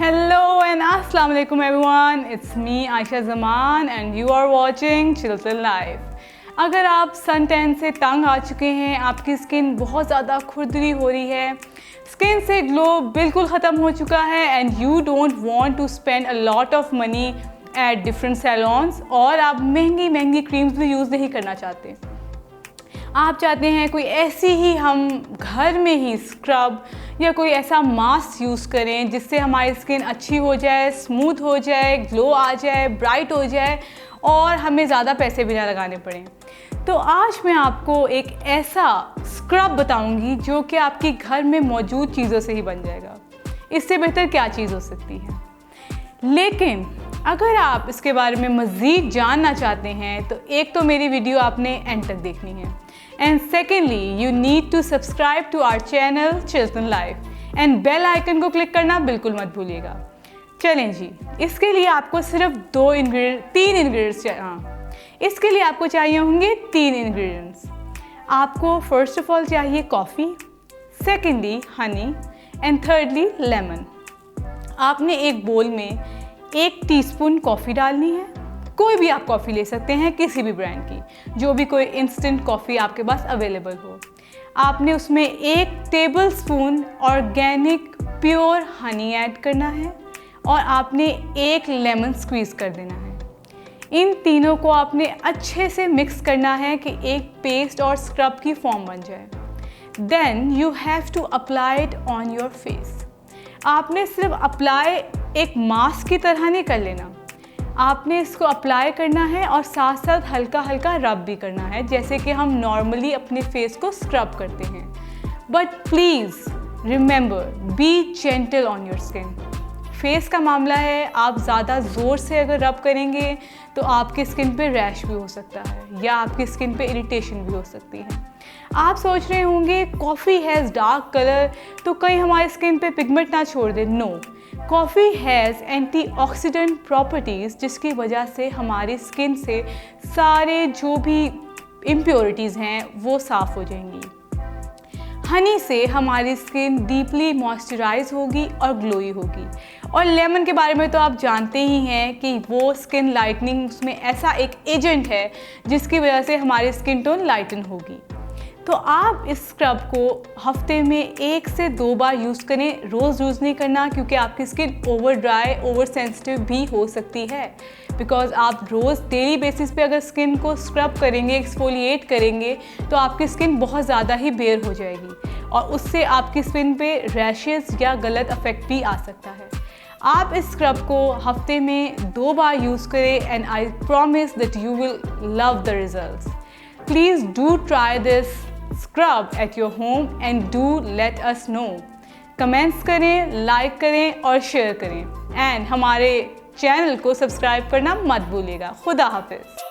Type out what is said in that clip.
Hello and Assalamu alaikum everyone. It's me Aisha Zaman and you are watching Chilton Life. अगर आप sun tan से तंग आ चुके हैं, आपकी स्किन बहुत ज़्यादा खुरदरी हो रही है, स्किन से ग्लो बिल्कुल ख़त्म हो चुका है and you don't want to spend a lot of money at different salons और आप महंगी क्रीम्स भी यूज़ नहीं करना चाहते, आप चाहते हैं कोई ऐसी ही हम घर में ही स्क्रब या कोई ऐसा मास्क यूज़ करें जिससे हमारी स्किन अच्छी हो जाए, स्मूथ हो जाए, ग्लो आ जाए, ब्राइट हो जाए और हमें ज़्यादा पैसे भी ना लगाने पड़ें। तो आज मैं आपको एक ऐसा स्क्रब बताऊंगी जो कि आपकी घर में मौजूद चीज़ों से ही बन जाएगा। इससे बेहतर क्या चीज़ हो सकती है। लेकिन अगर आप इसके बारे में मज़ीद जानना चाहते हैं तो एक तो मेरी वीडियो आपने एंड तक देखनी है and secondly you need to subscribe to our channel Chilton life and bell icon को क्लिक करना बिल्कुल मत भूलिएगा। चलें जी, इसके लिए आपको सिर्फ तीन इंग्रेडिएंट्स इसके लिए आपको चाहिए होंगे 3 इंग्रेडिएंट्स। आपको फर्स्ट ऑफ ऑल चाहिए coffee, secondly honey and thirdly lemon. आपने एक बोल में 1 टीस्पून कॉफ़ी डालनी है। कोई भी आप कॉफ़ी ले सकते हैं, किसी भी ब्रांड की, जो भी कोई इंस्टेंट कॉफ़ी आपके पास अवेलेबल हो। आपने उसमें 1 tablespoon organic pure honey add करना है और आपने 1 लेमन स्क्वीज़ कर देना है। इन तीनों को आपने अच्छे से मिक्स करना है कि एक पेस्ट और स्क्रब की फॉर्म बन जाए। Then you have to apply it on your face. आपने सिर्फ अप्लाई एक मास्क की तरह नहीं कर लेना, आपने इसको अप्लाई करना है और साथ साथ हल्का हल्का रब भी करना है, जैसे कि हम नॉर्मली अपने फेस को स्क्रब करते हैं। But please remember, B gentle on your skin. Face का मामला है, आप ज़्यादा ज़ोर से अगर रब करेंगे तो आपकी स्किन पे रैश भी हो सकता है या आपकी स्किन पे इरिटेशन भी हो सकती है। आप सोच रहे होंगे कॉफ़ी हैज़ डार्क कलर तो कहीं हमारी स्किन पे पिगमेंट ना छोड़ दे। No, coffee has antioxidant properties जिसकी वजह से हमारी स्किन से सारे जो भी इम्प्योरिटीज़ हैं वो साफ़ हो जाएंगी। हनी से हमारी स्किन डीपली मॉइस्चराइज होगी और ग्लोई होगी। और लेमन के बारे में तो आप जानते ही हैं कि वो स्किन लाइटनिंग, उसमें ऐसा एक एजेंट है जिसकी वजह से हमारी स्किन टोन लाइटन होगी। तो आप इस स्क्रब को हफ्ते में 1 से 2 बार यूज़ करें, रोज़ यूज़ नहीं करना क्योंकि आपकी skin over dry, over sensitive भी हो सकती है। बिकॉज आप रोज़ डेली बेसिस पे अगर स्किन को स्क्रब करेंगे, एक्सफोलिएट करेंगे तो आपकी स्किन बहुत ज़्यादा ही बेयर हो जाएगी और उससे आपकी स्किन पे रैशेज़ या गलत इफेक्ट भी आ सकता है। आप इस स्क्रब को हफ्ते में 2 बार यूज़ करें and I promise that you will love the results. Please do try this scrub at your home and do let us know। Comments करें, लाइक करें और शेयर करें एंड हमारे चैनल को सब्सक्राइब करना मत भूलिएगा। खुदा हाफिज़।